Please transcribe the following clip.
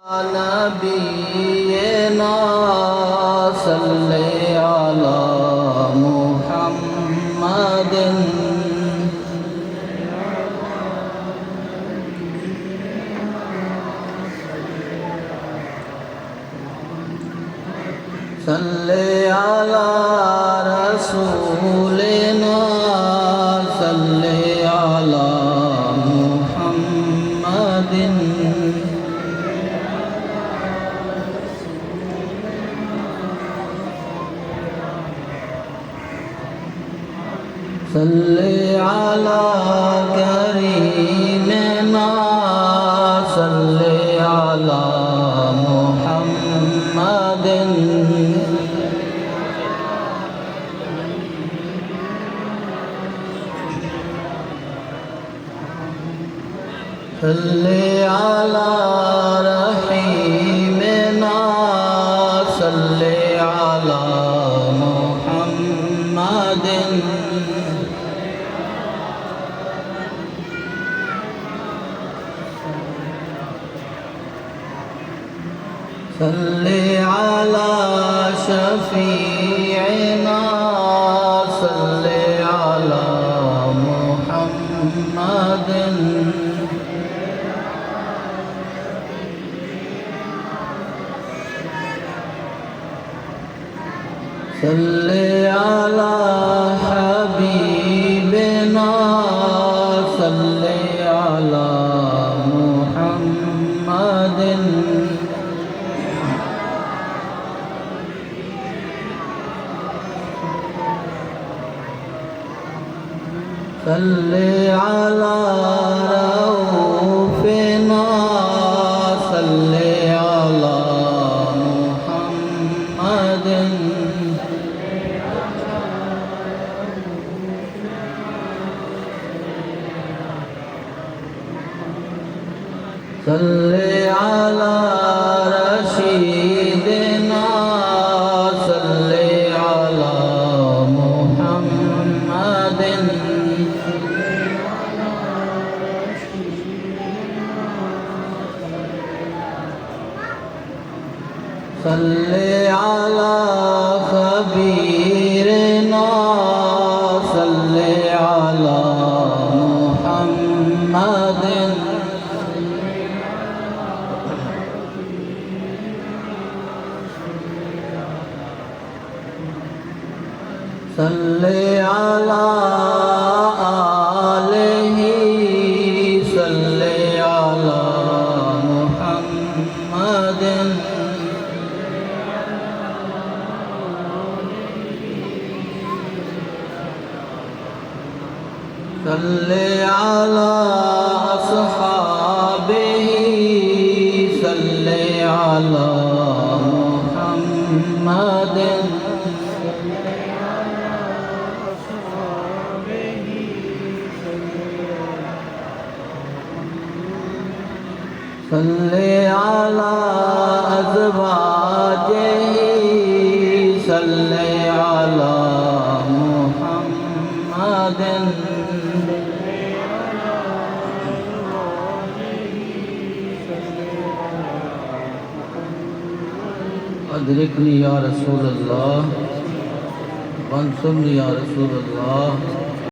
नबीना सल्ले अला मुहम्मदिन सल्ले अला रसूलिना सल्ले अला मुहम्मदिन सल्ले अला करीमना सल्ले अला मुहम्मदिन सल्ले अला रहीमना सल्ले अला मुहम्मदिन सल्ले अला शफीअना सल्ले अला मुहम्मदिन सल्ले अला हबीबना सल्ले अला मुहम्मदिन सल्ले अला रऊफना सल्ले अला मुहम्मदिन सल्ले अला रशीदना सल्ले अला मुहम्मदिन सल्ले अला खबीरना सल्ले अला मुहम्मदिन सल्ले अला आलिही सल्ले अला मुहम्मदिन सल्ले अला अस्हाबिही सल्ले अला मुहम्मदिन सल्ले अला अज़वाजिही सल्ले अला मुहम्मदिन अदरिकनी या रसूल अल्लाह वंसुरनी या रसूल अल्लाह।